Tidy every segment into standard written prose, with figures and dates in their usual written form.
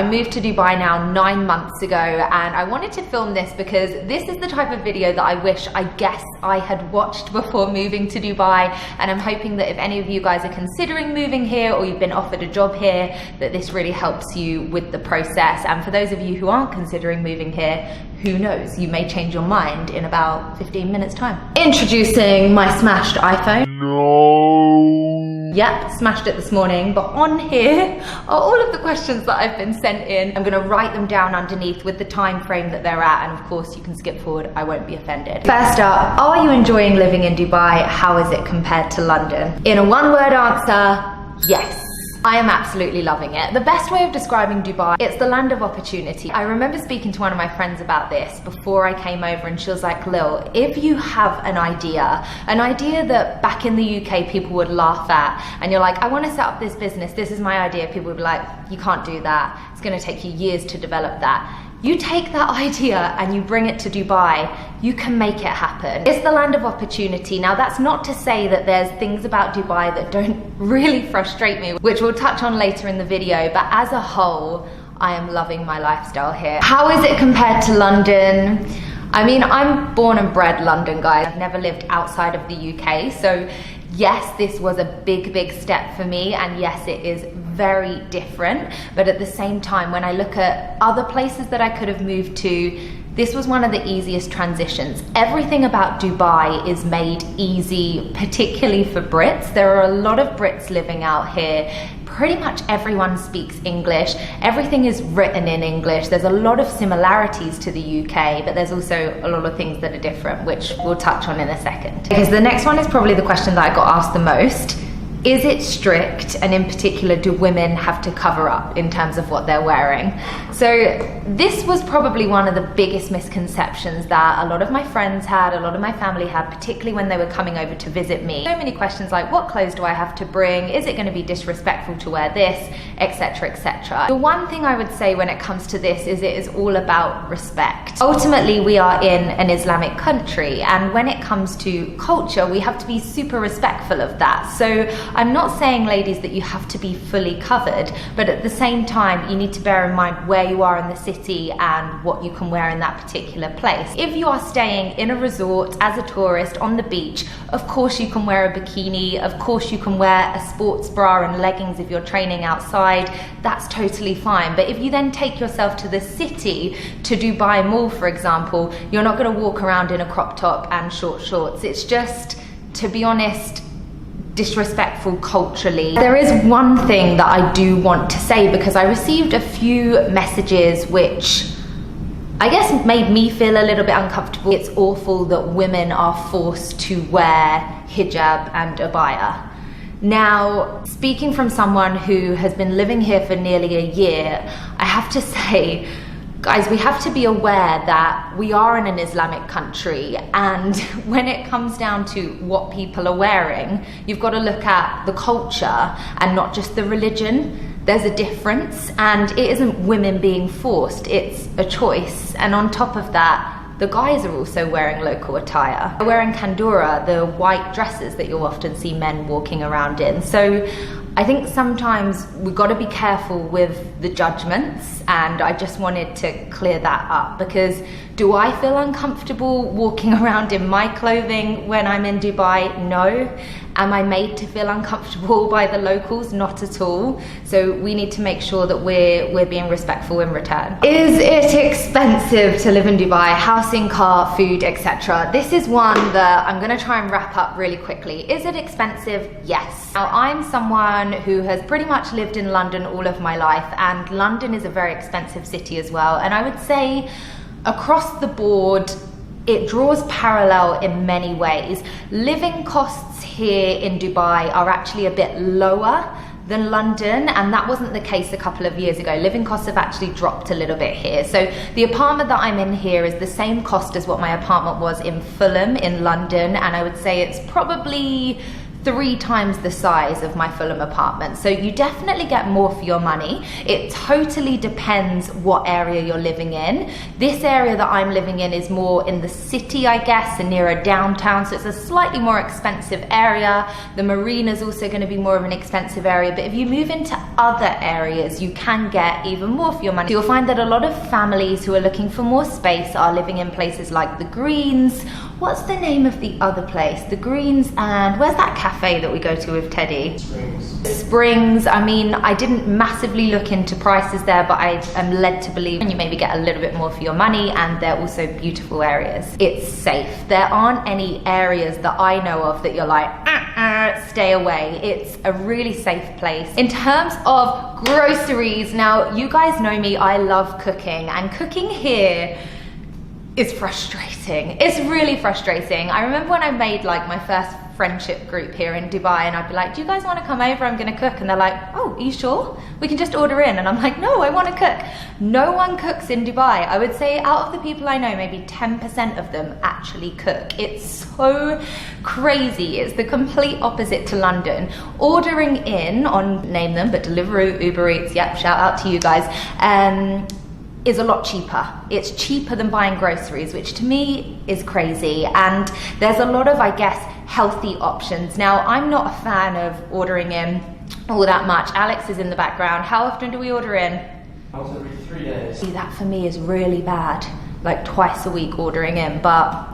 moved to Dubai now 9 months ago, and I wanted to film this because this is the type of video that I wish, I guess, I had watched before moving to Dubai, and I'm hoping that if any of you guys are considering moving here or you've been offered a job here, that this really helps you with the process. And for those of you who aren't considering moving here, who knows, you may change your mind in about 15 minutes time. Introducing my smashed iPhone. No. Yep, smashed it this morning, but on here are all of the questions that I've been sent in. I'm gonna write them down underneath with the time frame that they're at, and of course you can skip forward, I won't be offended. First up, are you enjoying living in Dubai? How is it compared to London? In a one-word answer, yes. I am absolutely loving it. The best way of describing Dubai, it's the land of opportunity. I remember speaking to one of my friends about this before I came over, and she was like, Lil, if you have an idea that back in the UK people would laugh at, and you're like, I want to set up this business, this is my idea, people would be like, you can't do that. It's going to take you years to develop that. You take that idea and you bring it to Dubai, you can make it happen. It's the land of opportunity. Now, that's not to say that there's things about Dubai that don't really frustrate me, which we'll touch on later in the video, but as a whole, I am loving my lifestyle here. How is it compared to London? I mean, I'm born and bred London, guys. I've never lived outside of the UK, so yes, this was a big step for me, and yes, it is very different, but at the same time, when I look at other places that I could have moved to, this was one of the easiest transitions. Everything about Dubai is made easy, particularly for Brits. There are a lot of Brits living out here. Pretty much everyone speaks English. Everything is written in English. There's a lot of similarities to the UK, but there's also a lot of things that are different, which we'll touch on in a second. Because the next one is probably the question that I got asked the most. Is it strict, and in particular, do women have to cover up in terms of what they're wearing? So this was probably one of the biggest misconceptions that a lot of my friends had, a lot of my family had, particularly when they were coming over to visit me. So many questions like, what clothes do I have to bring? Is it going to be disrespectful to wear this, etc., etc. The one thing I would say when it comes to this is it is all about respect. Ultimately, we are in an Islamic country, and when it comes to culture, we have to be super respectful of that. So I'm not saying, ladies, that you have to be fully covered, but at the same time, you need to bear in mind where you are in the city and what you can wear in that particular place. If you are staying in a resort as a tourist on the beach, of course you can wear a bikini, of course you can wear a sports bra and leggings if you're training outside, that's totally fine. But if you then take yourself to the city, to Dubai Mall, for example, you're not going to walk around in a crop top and short shorts. It's just, to be honest, disrespectful culturally. There is one thing that I do want to say, because I received a few messages which I guess made me feel a little bit uncomfortable. It's awful that women are forced to wear hijab and abaya. Now, speaking from someone who has been living here for nearly a year, I have to say, guys, we have to be aware that we are in an Islamic country, and when it comes down to what people are wearing, you've got to look at the culture and not just the religion. There's a difference, and it isn't women being forced, it's a choice. And on top of that, the guys are also wearing local attire. They're wearing kandura, the white dresses that you'll often see men walking around in. So I think sometimes we've got to be careful with the judgments, and I just wanted to clear that up, because do I feel uncomfortable walking around in my clothing when I'm in Dubai? No. Am I made to feel uncomfortable by the locals? Not at all. So we need to make sure that we're being respectful in return. Is it expensive to live in Dubai? Housing, car, food, etc. This is one that I'm gonna try and wrap up really quickly. Is it expensive? Yes. Now, I'm someone who has pretty much lived in London all of my life, and London is a very expensive city as well. And I would say across the board, it draws parallel in many ways. Living costs here in Dubai are actually a bit lower than London, and that wasn't the case a couple of years ago. Living costs have actually dropped a little bit here. So the apartment that I'm in here is the same cost as what my apartment was in Fulham in London, and I would say it's probably 3 times the size of my Fulham apartment. So you definitely get more for your money. It totally depends what area you're living in. This area that I'm living in is more in the city, I guess, and nearer downtown. So it's a slightly more expensive area. The marina is also going to be more of an expensive area. But if you move into other areas, you can get even more for your money. So you'll find that a lot of families who are looking for more space are living in places like the Greens. What's the name of the other place? The Greens, and where's that cafe that we go to with Teddy? Springs. I mean, I didn't massively look into prices there, but I am led to believe you maybe get a little bit more for your money, and they're also beautiful areas. It's safe. There aren't any areas that I know of that you're like, stay away. It's a really safe place. In terms of groceries, now you guys know me, I love cooking, and cooking here is frustrating. It's really frustrating. I remember when I made like my first friendship group here in Dubai, and I'd be like, do you guys want to come over? I'm gonna cook. And they're like, oh, are you sure? We can just order in. And I'm like, no, I want to cook. No one cooks in Dubai. I would say out of the people I know, maybe 10% of them actually cook. It's so crazy. It's the complete opposite to London. Ordering in on, name them, but Deliveroo, Uber Eats, yep, shout out to you guys, is a lot cheaper. It's cheaper than buying groceries, which to me is crazy. And there's a lot of, I guess, healthy options. Now, I'm not a fan of ordering in all that much. Alex is in the background. How often do we order in? Once every 3 days. See, that for me is really bad. Like twice a week ordering in, but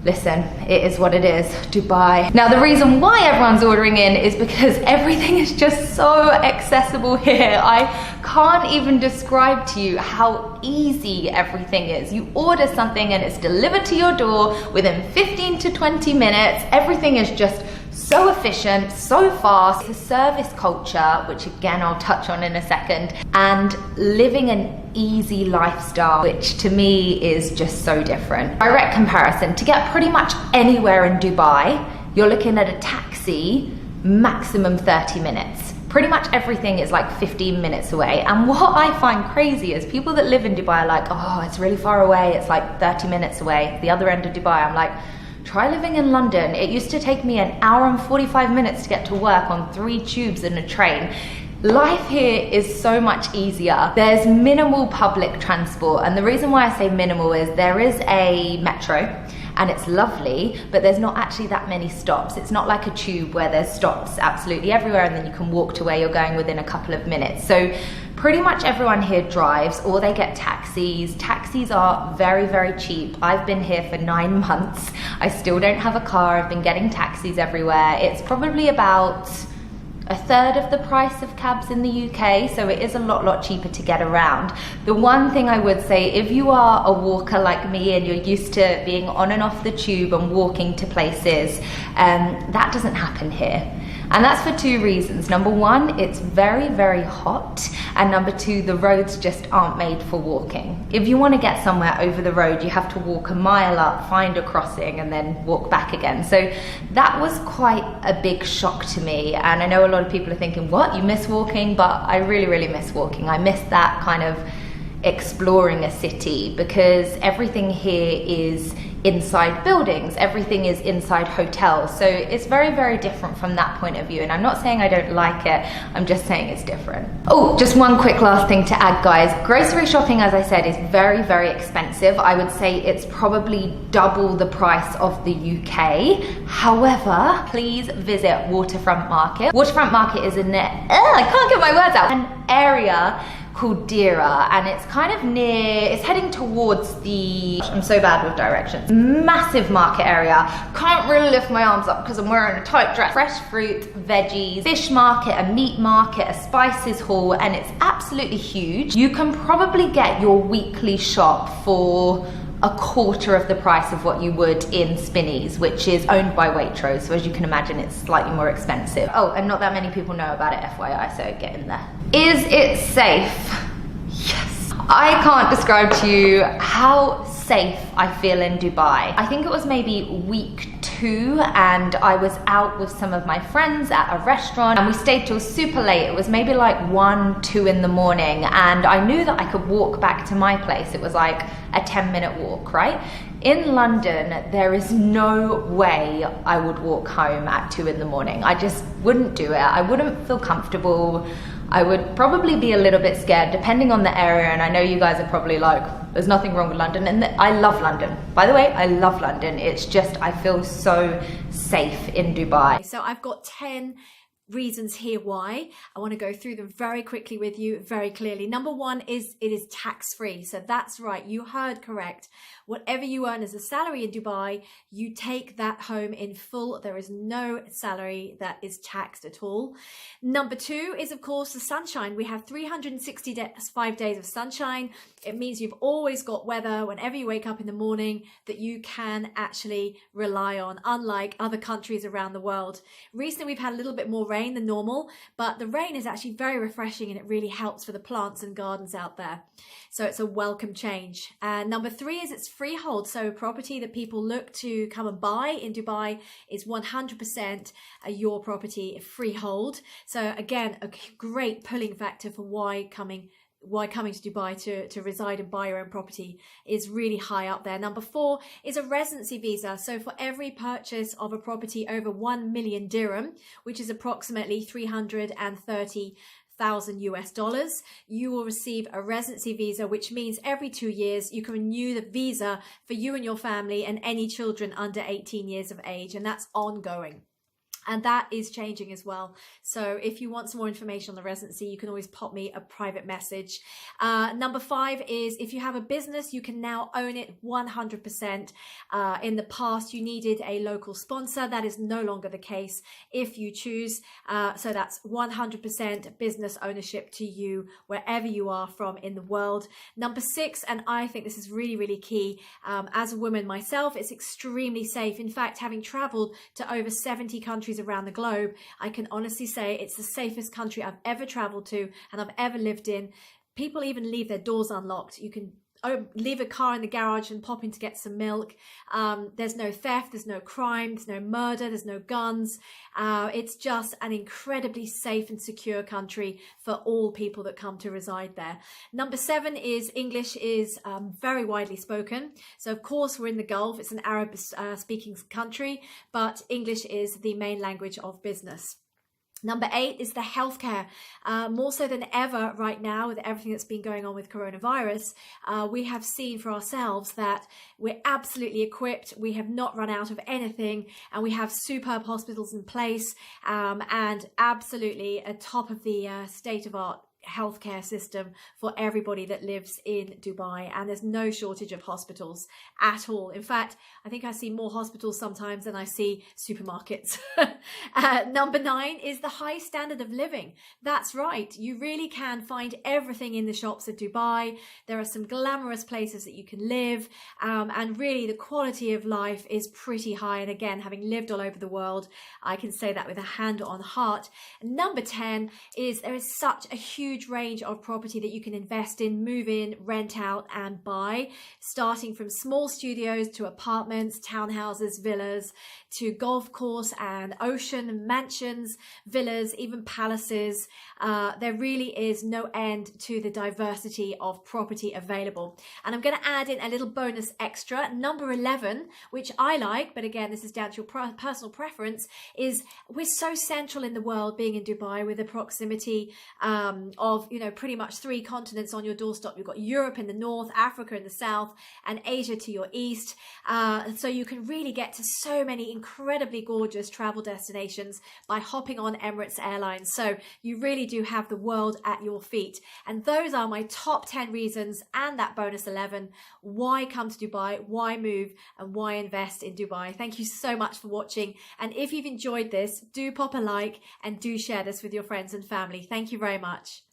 listen, it is what it is. Dubai. Now, the reason why everyone's ordering in is because everything is just so accessible here. I can't even describe to you how easy everything is. You order something and it's delivered to your door within 15 to 20 minutes. Everything is just so efficient, so fast. It's a service culture, which again I'll touch on in a second, and living an easy lifestyle, which to me is just so different. Direct comparison, to get pretty much anywhere in Dubai, you're looking at a taxi maximum 30 minutes. Pretty much everything is like 15 minutes away. And what I find crazy is people that live in Dubai are like, oh, it's really far away, it's like 30 minutes away, the other end of Dubai. I'm like, try living in London. It used to take me 1 hour and 45 minutes to get to work on 3 tubes and a train. Life here is so much easier. There's minimal public transport, and the reason why I say minimal is there is a metro, and it's lovely, but there's not actually that many stops. It's not like a tube where there's stops absolutely everywhere and then you can walk to where you're going within a couple of minutes. So pretty much everyone here drives, or they get taxis. Taxis are very, very cheap. I've been here for 9 months. I still don't have a car. I've been getting taxis everywhere. It's probably about 1/3 of the price of cabs in the UK, so it is a lot cheaper to get around. The one thing I would say, if you are a walker like me and you're used to being on and off the tube and walking to places, that doesn't happen here. And that's for 2 reasons. Number 1, it's very, very hot. And number 2, the roads just aren't made for walking. If you want to get somewhere over the road, you have to walk a mile up, find a crossing, and then walk back again. So that was quite a big shock to me. And I know a lot of people are thinking, what, you miss walking? But I really, really miss walking. I miss that kind of exploring a city, because everything here is inside buildings, everything is inside hotels, so it's very, very different from that point of view. And I'm not saying I don't like it, I'm just saying it's different. Oh, just one quick last thing to add, guys. Grocery shopping, as I said, is very, very expensive. I would say it's probably double the price of the UK. However, please visit Waterfront Market. Waterfront Market is I can't get my words out, an area called Dira, and it's kind of near, it's heading towards the, I'm so bad with directions, massive market area. Can't really lift my arms up because I'm wearing a tight dress. Fresh fruit, veggies, fish market, a meat market, a spices hall, and it's absolutely huge. You can probably get your weekly shop for 1/4 of the price of what you would in Spinneys, which is owned by Waitrose, so as you can imagine, it's slightly more expensive. Oh, and not that many people know about it, FYI, so get in there. Is it safe? Yes. I can't describe to you how safe I feel in Dubai. I think it was maybe week 2 2 and I was out with some of my friends at a restaurant and we stayed till super late. It was maybe like 1, 2 in the morning, and I knew that I could walk back to my place. It was like a 10-minute walk, right? In London, there is no way I would walk home at 2 in the morning. I just wouldn't do it. I wouldn't feel comfortable. I would probably be a little bit scared depending on the area, and I know you guys are probably like, there's nothing wrong with London, and I love London. By the way, I love London. It's just, I feel so safe in Dubai. So I've got 10 reasons here why. I want to go through them very quickly with you, very clearly. Number 1 is it is tax-free. So that's right, you heard correct. Whatever you earn as a salary in Dubai, you take that home in full. There is no salary that is taxed at all. Number 2 is, of course, the sunshine. We have 365 days of sunshine. It means you've always got weather whenever you wake up in the morning that you can actually rely on, unlike other countries around the world. Recently, we've had a little bit more rain than normal, but the rain is actually very refreshing and it really helps for the plants and gardens out there. So it's a welcome change. Number 3 is it's freehold. So property that people look to come and buy in Dubai is 100% your property freehold. So again, a great pulling factor for why coming to Dubai to reside and buy your own property is really high up there. Number 4 is a residency visa. So for every purchase of a property over 1 million dirham, which is approximately 330,000 US dollars, you will receive a residency visa, which means every 2 years you can renew the visa for you and your family and any children under 18 years of age, and that's ongoing. And that is changing as well. So if you want some more information on the residency, you can always pop me a private message. Number 5 is if you have a business, you can now own it 100%. In the past, you needed a local sponsor. That is no longer the case if you choose. So that's 100% business ownership to you wherever you are from in the world. Number 6, and I think this is really, really key. As a woman myself, it's extremely safe. In fact, having traveled to over 70 countries around the globe, I can honestly say it's the safest country I've ever traveled to and I've ever lived in. People even leave their doors unlocked. You can leave a car in the garage and pop in to get some milk. There's no theft, there's no crime, there's no murder, there's no guns. It's just an incredibly safe and secure country for all people that come to reside there. Number 7 is English is very widely spoken. So of course we're in the Gulf, it's an Arab speaking country, but English is the main language of business. Number 8 is the healthcare. More so than ever right now with everything that's been going on with coronavirus, we have seen for ourselves that we're absolutely equipped. We have not run out of anything and we have superb hospitals in place and absolutely a top of the state-of-art healthcare system for everybody that lives in Dubai, and there's no shortage of hospitals at all. In fact, I think I see more hospitals sometimes than I see supermarkets. Number 9 is the high standard of living. That's right, you really can find everything in the shops of Dubai. There are some glamorous places that you can live, and really the quality of life is pretty high. And again, having lived all over the world, I can say that with a hand on heart. Number 10 is there is such a huge range of property that you can invest in, move in, rent out and buy, starting from small studios to apartments, townhouses, villas, to golf course and ocean, mansions, villas, even palaces. There really is no end to the diversity of property available. And I'm going to add in a little bonus extra. Number 11, which I like, but again, this is down to your personal preference, is we're so central in the world being in Dubai with the proximity of, you know, pretty much 3 continents on your doorstep. You've got Europe in the north, Africa in the south, and Asia to your east. So you can really get to so many incredibly gorgeous travel destinations by hopping on Emirates Airlines. So you really do have the world at your feet. And those are my top 10 reasons and that bonus 11 why come to Dubai, why move, and why invest in Dubai. Thank you so much for watching. And if you've enjoyed this, do pop a like and do share this with your friends and family. Thank you very much.